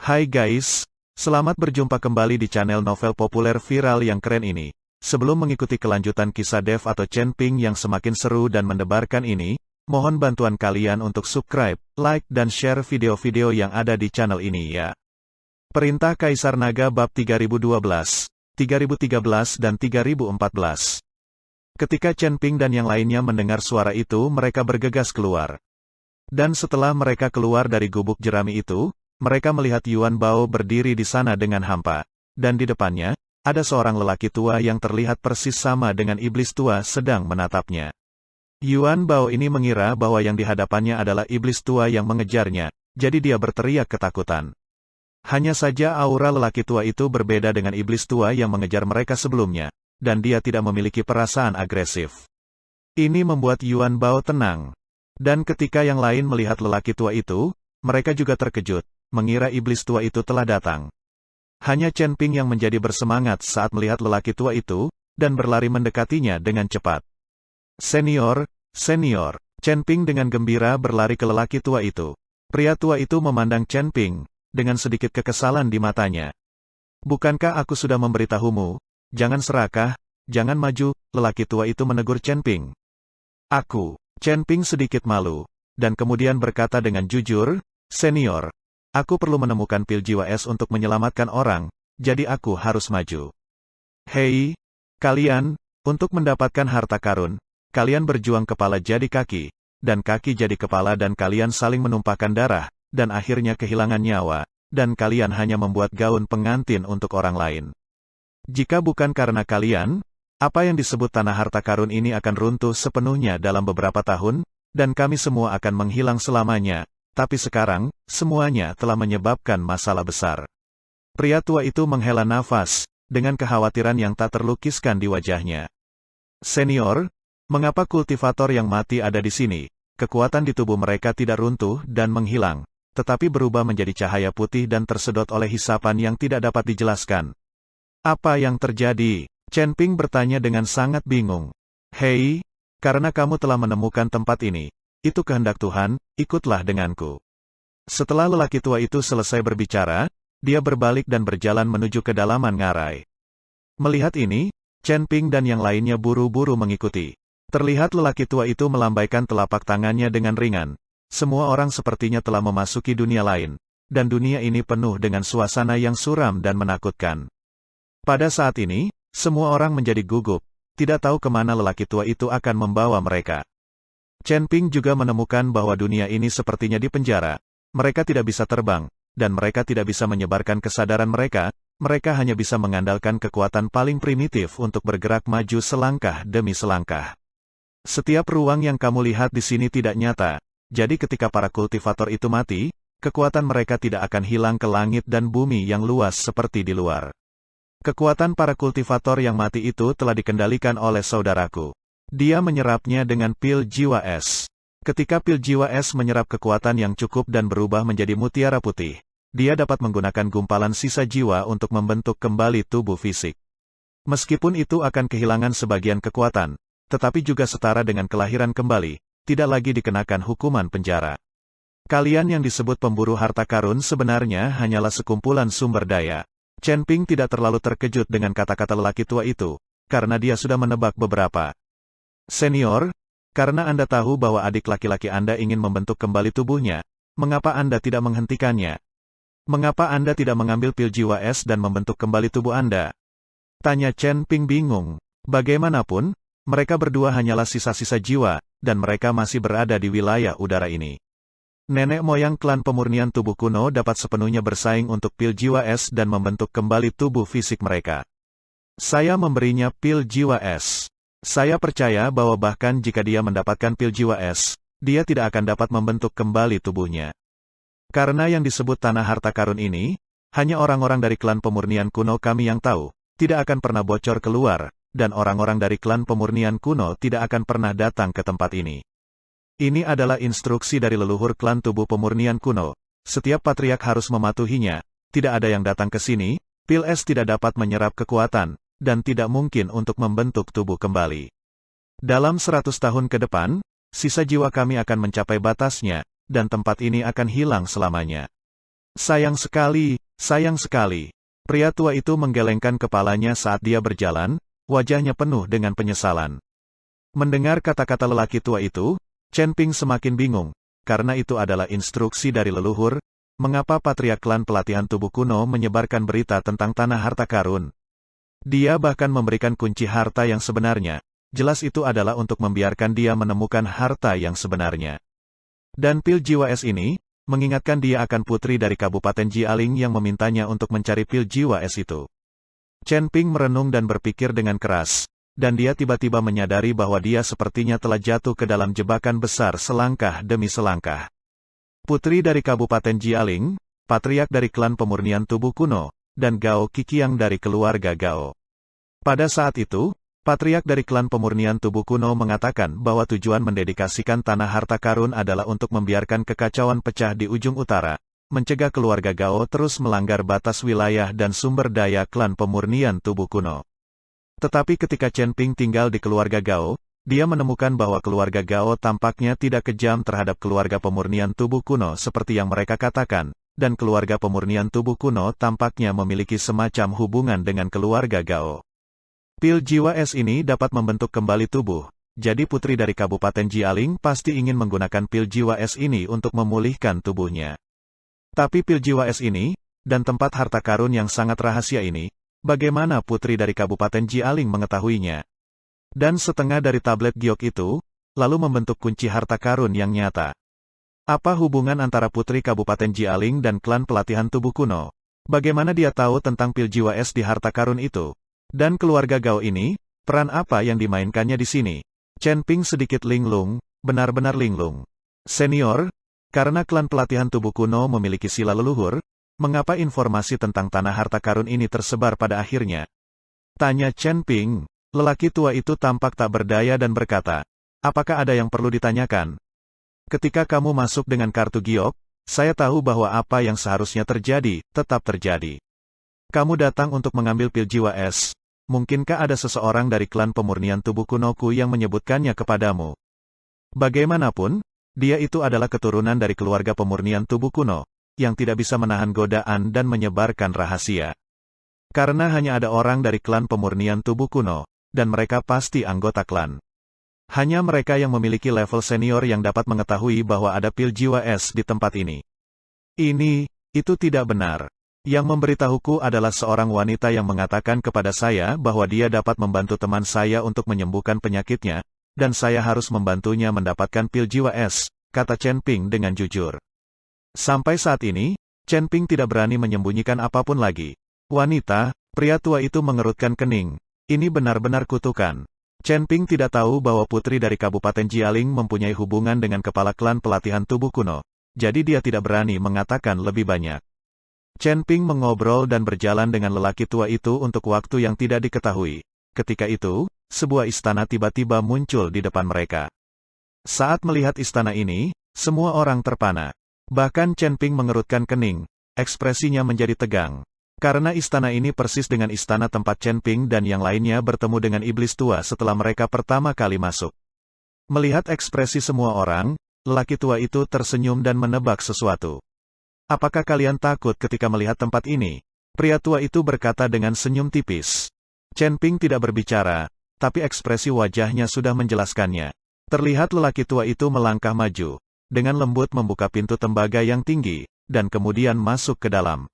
Hai guys, selamat berjumpa kembali di channel novel populer viral yang keren ini. Sebelum mengikuti kelanjutan kisah Dev atau Chen Ping yang semakin seru dan mendebarkan ini, mohon bantuan kalian untuk subscribe, like dan share video-video yang ada di channel ini ya. Perintah Kaisar Naga bab 3012, 3013 dan 3014. Ketika Chen Ping dan yang lainnya mendengar suara itu, mereka bergegas keluar. Dan setelah mereka keluar dari gubuk jerami itu, mereka melihat Yuan Bao berdiri di sana dengan hampa. Dan di depannya, ada seorang lelaki tua yang terlihat persis sama dengan iblis tua sedang menatapnya. Yuan Bao ini mengira bahwa yang di hadapannya adalah iblis tua yang mengejarnya, jadi dia berteriak ketakutan. Hanya saja aura lelaki tua itu berbeda dengan iblis tua yang mengejar mereka sebelumnya, dan dia tidak memiliki perasaan agresif. Ini membuat Yuan Bao tenang. Dan ketika yang lain melihat lelaki tua itu, mereka juga terkejut, mengira iblis tua itu telah datang. Hanya Chen Ping yang menjadi bersemangat saat melihat lelaki tua itu, dan berlari mendekatinya dengan cepat. Senior, senior, Chen Ping dengan gembira berlari ke lelaki tua itu. Pria tua itu memandang Chen Ping, dengan sedikit kekesalan di matanya. Bukankah aku sudah memberitahumu, jangan serakah, jangan maju, lelaki tua itu menegur Chen Ping. Chen Ping sedikit malu, dan kemudian berkata dengan jujur, senior, aku perlu menemukan pil jiwa es untuk menyelamatkan orang, jadi aku harus maju. Hei, kalian, untuk mendapatkan harta karun, kalian berjuang kepala jadi kaki, dan kaki jadi kepala dan kalian saling menumpahkan darah, dan akhirnya kehilangan nyawa, dan kalian hanya membuat gaun pengantin untuk orang lain. Jika bukan karena kalian, apa yang disebut tanah harta karun ini akan runtuh sepenuhnya dalam beberapa tahun, dan kami semua akan menghilang selamanya, tapi sekarang, semuanya telah menyebabkan masalah besar. Pria tua itu menghela nafas, dengan kekhawatiran yang tak terlukiskan di wajahnya. Senior, mengapa kultivator yang mati ada di sini? Kekuatan di tubuh mereka tidak runtuh dan menghilang, tetapi berubah menjadi cahaya putih dan tersedot oleh hisapan yang tidak dapat dijelaskan. Apa yang terjadi? Chen Ping bertanya dengan sangat bingung. Hei, karena kamu telah menemukan tempat ini, itu kehendak Tuhan, ikutlah denganku. Setelah lelaki tua itu selesai berbicara, dia berbalik dan berjalan menuju kedalaman ngarai. Melihat ini, Chen Ping dan yang lainnya buru-buru mengikuti. Terlihat lelaki tua itu melambaikan telapak tangannya dengan ringan. Semua orang sepertinya telah memasuki dunia lain, dan dunia ini penuh dengan suasana yang suram dan menakutkan. Pada saat ini, semua orang menjadi gugup, tidak tahu kemana lelaki tua itu akan membawa mereka. Chen Ping juga menemukan bahwa dunia ini sepertinya di penjara. Mereka tidak bisa terbang, dan mereka tidak bisa menyebarkan kesadaran mereka hanya bisa mengandalkan kekuatan paling primitif untuk bergerak maju selangkah demi selangkah. Setiap ruang yang kamu lihat di sini tidak nyata, jadi ketika para kultivator itu mati, kekuatan mereka tidak akan hilang ke langit dan bumi yang luas seperti di luar. Kekuatan para kultivator yang mati itu telah dikendalikan oleh saudaraku. Dia menyerapnya dengan pil jiwa es. Ketika pil jiwa es menyerap kekuatan yang cukup dan berubah menjadi mutiara putih, dia dapat menggunakan gumpalan sisa jiwa untuk membentuk kembali tubuh fisik. Meskipun itu akan kehilangan sebagian kekuatan, tetapi juga setara dengan kelahiran kembali, tidak lagi dikenakan hukuman penjara. Kalian yang disebut pemburu harta karun sebenarnya hanyalah sekumpulan sumber daya. Chen Ping tidak terlalu terkejut dengan kata-kata lelaki tua itu, karena dia sudah menebak beberapa. Senior, karena Anda tahu bahwa adik laki-laki Anda ingin membentuk kembali tubuhnya, mengapa Anda tidak menghentikannya? Mengapa Anda tidak mengambil pil jiwa es dan membentuk kembali tubuh Anda? Tanya Chen Ping bingung. Bagaimanapun, mereka berdua hanyalah sisa-sisa jiwa, dan mereka masih berada di wilayah udara ini. Nenek moyang klan pemurnian tubuh kuno dapat sepenuhnya bersaing untuk pil jiwa es dan membentuk kembali tubuh fisik mereka. Saya memberinya pil jiwa es. Saya percaya bahwa bahkan jika dia mendapatkan pil jiwa es, dia tidak akan dapat membentuk kembali tubuhnya. Karena yang disebut tanah harta karun ini, hanya orang-orang dari klan pemurnian kuno kami yang tahu, tidak akan pernah bocor keluar, dan orang-orang dari klan pemurnian kuno tidak akan pernah datang ke tempat ini. Ini adalah instruksi dari leluhur klan tubuh pemurnian kuno. Setiap patriark harus mematuhinya. Tidak ada yang datang ke sini, pil es tidak dapat menyerap kekuatan, dan tidak mungkin untuk membentuk tubuh kembali. Dalam 100 tahun ke depan, sisa jiwa kami akan mencapai batasnya, dan tempat ini akan hilang selamanya. Sayang sekali, sayang sekali. Pria tua itu menggelengkan kepalanya saat dia berjalan, wajahnya penuh dengan penyesalan. Mendengar kata-kata lelaki tua itu, Chen Ping semakin bingung, karena itu adalah instruksi dari leluhur. Mengapa Patriark Klan Pelatihan Tubuh Kuno menyebarkan berita tentang tanah harta karun? Dia bahkan memberikan kunci harta yang sebenarnya. Jelas itu adalah untuk membiarkan dia menemukan harta yang sebenarnya. Dan pil jiwa es ini, mengingatkan dia akan putri dari Kabupaten Jialing yang memintanya untuk mencari pil jiwa es itu. Chen Ping merenung dan berpikir dengan keras, dan dia tiba-tiba menyadari bahwa dia sepertinya telah jatuh ke dalam jebakan besar selangkah demi selangkah. Putri dari Kabupaten Jialing, Patriark dari Klan Pemurnian Tubuh Kuno, dan Gao Qiqiang dari keluarga Gao. Pada saat itu, Patriark dari Klan Pemurnian Tubuh Kuno mengatakan bahwa tujuan mendedikasikan tanah harta karun adalah untuk membiarkan kekacauan pecah di ujung utara, mencegah keluarga Gao terus melanggar batas wilayah dan sumber daya Klan Pemurnian Tubuh Kuno. Tetapi ketika Chen Ping tinggal di keluarga Gao, dia menemukan bahwa keluarga Gao tampaknya tidak kejam terhadap keluarga Pemurnian Tubuh Kuno seperti yang mereka katakan, dan keluarga Pemurnian Tubuh Kuno tampaknya memiliki semacam hubungan dengan keluarga Gao. Pil jiwa es ini dapat membentuk kembali tubuh, jadi putri dari Kabupaten Jialing pasti ingin menggunakan pil jiwa es ini untuk memulihkan tubuhnya. Tapi pil jiwa es ini, dan tempat harta karun yang sangat rahasia ini, bagaimana putri dari Kabupaten Jialing mengetahuinya? Dan setengah dari tablet giok itu, lalu membentuk kunci harta karun yang nyata. Apa hubungan antara putri Kabupaten Jialing dan klan pelatihan tubuh kuno? Bagaimana dia tahu tentang pil jiwa es di harta karun itu? Dan keluarga Gao ini, peran apa yang dimainkannya di sini? Chen Ping sedikit linglung, benar-benar linglung. Senior, karena klan pelatihan tubuh kuno memiliki sila leluhur, mengapa informasi tentang tanah harta karun ini tersebar pada akhirnya? Tanya Chen Ping. Lelaki tua itu tampak tak berdaya dan berkata, apakah ada yang perlu ditanyakan? Ketika kamu masuk dengan kartu giok, saya tahu bahwa apa yang seharusnya terjadi, tetap terjadi. Kamu datang untuk mengambil pil jiwa es. Mungkinkah ada seseorang dari klan pemurnian tubuh kunoku yang menyebutkannya kepadamu? Bagaimanapun, dia itu adalah keturunan dari keluarga pemurnian tubuh kuno, yang tidak bisa menahan godaan dan menyebarkan rahasia. Karena hanya ada orang dari klan pemurnian tubuh kuno, dan mereka pasti anggota klan. Hanya mereka yang memiliki level senior yang dapat mengetahui bahwa ada pil jiwa es di tempat ini. Itu tidak benar. Yang memberitahuku adalah seorang wanita yang mengatakan kepada saya bahwa dia dapat membantu teman saya untuk menyembuhkan penyakitnya, dan saya harus membantunya mendapatkan pil jiwa es, kata Chen Ping dengan jujur. Sampai saat ini, Chen Ping tidak berani menyembunyikan apapun lagi. Wanita, pria tua itu mengerutkan kening. Ini benar-benar kutukan. Chen Ping tidak tahu bahwa putri dari Kabupaten Jialing mempunyai hubungan dengan kepala klan pelatihan tubuh kuno, jadi dia tidak berani mengatakan lebih banyak. Chen Ping mengobrol dan berjalan dengan lelaki tua itu untuk waktu yang tidak diketahui. Ketika itu, sebuah istana tiba-tiba muncul di depan mereka. Saat melihat istana ini, semua orang terpana. Bahkan Chen Ping mengerutkan kening, ekspresinya menjadi tegang. Karena istana ini persis dengan istana tempat Chen Ping dan yang lainnya bertemu dengan iblis tua setelah mereka pertama kali masuk. Melihat ekspresi semua orang, lelaki tua itu tersenyum dan menebak sesuatu. Apakah kalian takut ketika melihat tempat ini? Pria tua itu berkata dengan senyum tipis. Chen Ping tidak berbicara, tapi ekspresi wajahnya sudah menjelaskannya. Terlihat lelaki tua itu melangkah maju, dengan lembut membuka pintu tembaga yang tinggi, dan kemudian masuk ke dalam.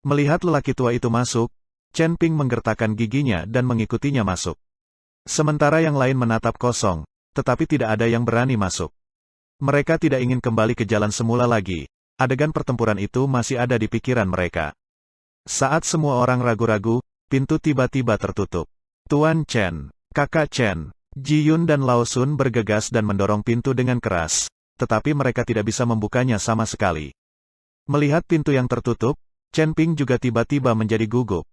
Melihat lelaki tua itu masuk, Chen Ping menggertakkan giginya dan mengikutinya masuk. Sementara yang lain menatap kosong, tetapi tidak ada yang berani masuk. Mereka tidak ingin kembali ke jalan semula lagi. Adegan pertempuran itu masih ada di pikiran mereka. Saat semua orang ragu-ragu, pintu tiba-tiba tertutup. Tuan Chen, Kakak Chen, Ji Yun dan Lao Sun bergegas dan mendorong pintu dengan keras, tetapi mereka tidak bisa membukanya sama sekali. Melihat pintu yang tertutup, Chen Ping juga tiba-tiba menjadi gugup.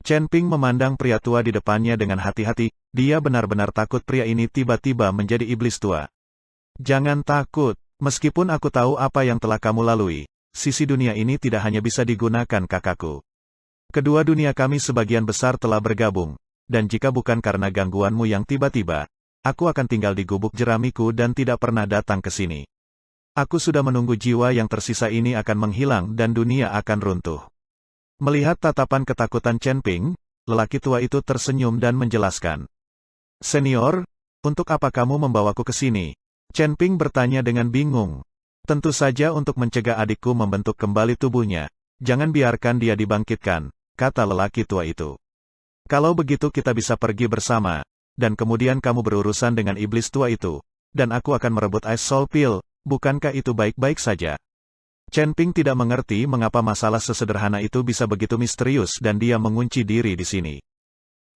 Chen Ping memandang pria tua di depannya dengan hati-hati, dia benar-benar takut pria ini tiba-tiba menjadi iblis tua. Jangan takut, meskipun aku tahu apa yang telah kamu lalui, sisi dunia ini tidak hanya bisa digunakan kakakku. Kedua dunia kami sebagian besar telah bergabung, dan jika bukan karena gangguanmu yang tiba-tiba, aku akan tinggal di gubuk jeramiku dan tidak pernah datang ke sini. Aku sudah menunggu jiwa yang tersisa ini akan menghilang dan dunia akan runtuh. Melihat tatapan ketakutan Chen Ping, lelaki tua itu tersenyum dan menjelaskan. Senior, untuk apa kamu membawaku ke sini? Chen Ping bertanya dengan bingung. Tentu saja untuk mencegah adikku membentuk kembali tubuhnya. Jangan biarkan dia dibangkitkan, kata lelaki tua itu. Kalau begitu kita bisa pergi bersama, dan kemudian kamu berurusan dengan iblis tua itu, dan aku akan merebut Ice Soul Pill, bukankah itu baik-baik saja? Chen Ping tidak mengerti mengapa masalah sesederhana itu bisa begitu misterius dan dia mengunci diri di sini.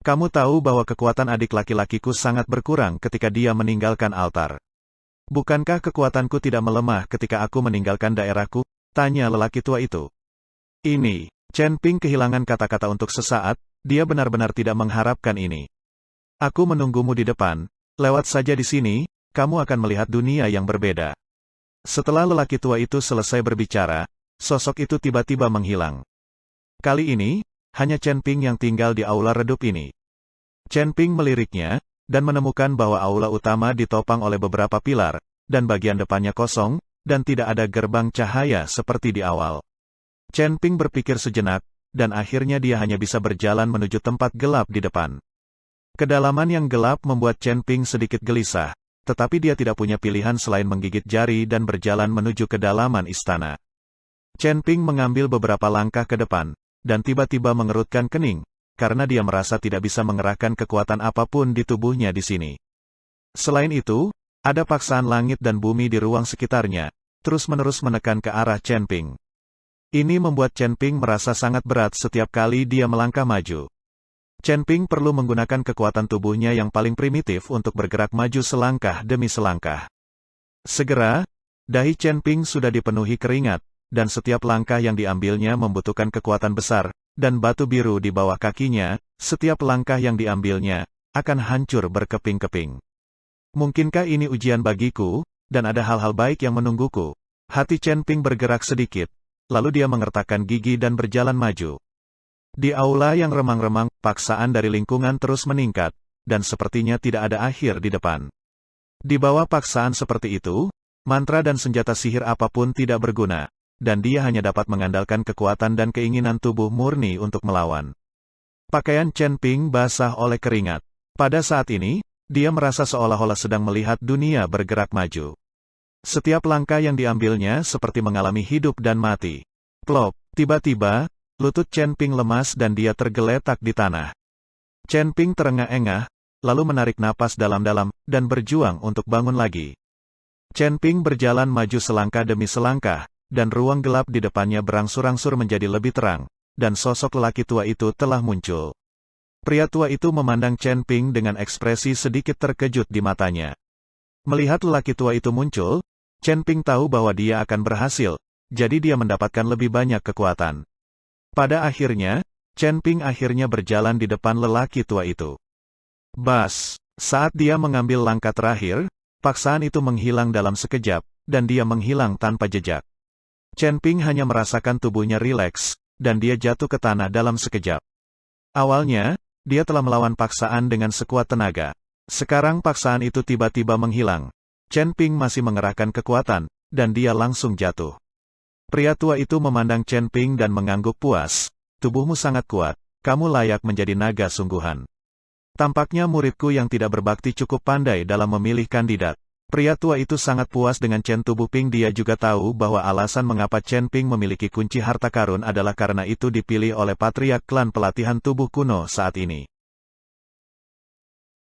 Kamu tahu bahwa kekuatan adik laki-lakiku sangat berkurang ketika dia meninggalkan altar. Bukankah kekuatanku tidak melemah ketika aku meninggalkan daerahku? Tanya lelaki tua itu. Ini, Chen Ping kehilangan kata-kata untuk sesaat, dia benar-benar tidak mengharapkan ini. Aku menunggumu di depan, lewat saja di sini, kamu akan melihat dunia yang berbeda. Setelah lelaki tua itu selesai berbicara, sosok itu tiba-tiba menghilang. Kali ini, hanya Chen Ping yang tinggal di aula redup ini. Chen Ping meliriknya, dan menemukan bahwa aula utama ditopang oleh beberapa pilar, dan bagian depannya kosong, dan tidak ada gerbang cahaya seperti di awal. Chen Ping berpikir sejenak, dan akhirnya dia hanya bisa berjalan menuju tempat gelap di depan. Kedalaman yang gelap membuat Chen Ping sedikit gelisah, tetapi dia tidak punya pilihan selain menggigit jari dan berjalan menuju kedalaman istana. Chen Ping mengambil beberapa langkah ke depan, dan tiba-tiba mengerutkan kening, karena dia merasa tidak bisa mengerahkan kekuatan apapun di tubuhnya di sini. Selain itu, ada paksaan langit dan bumi di ruang sekitarnya, terus-menerus menekan ke arah Chen Ping. Ini membuat Chen Ping merasa sangat berat setiap kali dia melangkah maju. Chen Ping perlu menggunakan kekuatan tubuhnya yang paling primitif untuk bergerak maju selangkah demi selangkah. Segera, dahi Chen Ping sudah dipenuhi keringat, dan setiap langkah yang diambilnya membutuhkan kekuatan besar, dan batu biru di bawah kakinya, setiap langkah yang diambilnya, akan hancur berkeping-keping. Mungkinkah ini ujian bagiku, dan ada hal-hal baik yang menungguku? Hati Chen Ping bergerak sedikit, lalu dia mengertakkan gigi dan berjalan maju. Di aula yang remang-remang, paksaan dari lingkungan terus meningkat, dan sepertinya tidak ada akhir di depan. Di bawah paksaan seperti itu, mantra dan senjata sihir apapun tidak berguna, dan dia hanya dapat mengandalkan kekuatan dan keinginan tubuh murni untuk melawan. Pakaian Chen Ping basah oleh keringat. Pada saat ini, dia merasa seolah-olah sedang melihat dunia bergerak maju. Setiap langkah yang diambilnya seperti mengalami hidup dan mati. Plop, tiba-tiba, lutut Chen Ping lemas dan dia tergeletak di tanah. Chen Ping terengah-engah, lalu menarik napas dalam-dalam, dan berjuang untuk bangun lagi. Chen Ping berjalan maju selangkah demi selangkah, dan ruang gelap di depannya berangsur-angsur menjadi lebih terang, dan sosok lelaki tua itu telah muncul. Pria tua itu memandang Chen Ping dengan ekspresi sedikit terkejut di matanya. Melihat lelaki tua itu muncul, Chen Ping tahu bahwa dia akan berhasil, jadi dia mendapatkan lebih banyak kekuatan. Pada akhirnya, Chen Ping akhirnya berjalan di depan lelaki tua itu. Bas, saat dia mengambil langkah terakhir, paksaan itu menghilang dalam sekejap, dan dia menghilang tanpa jejak. Chen Ping hanya merasakan tubuhnya rileks, dan dia jatuh ke tanah dalam sekejap. Awalnya, dia telah melawan paksaan dengan sekuat tenaga. Sekarang paksaan itu tiba-tiba menghilang. Chen Ping masih mengerahkan kekuatan, dan dia langsung jatuh. Pria tua itu memandang Chen Ping dan mengangguk puas. Tubuhmu sangat kuat, kamu layak menjadi naga sungguhan. Tampaknya muridku yang tidak berbakti cukup pandai dalam memilih kandidat. Pria tua itu sangat puas dengan Chen Tubuh Ping. Dia juga tahu bahwa alasan mengapa Chen Ping memiliki kunci harta karun adalah karena itu dipilih oleh patriark klan pelatihan tubuh kuno saat ini.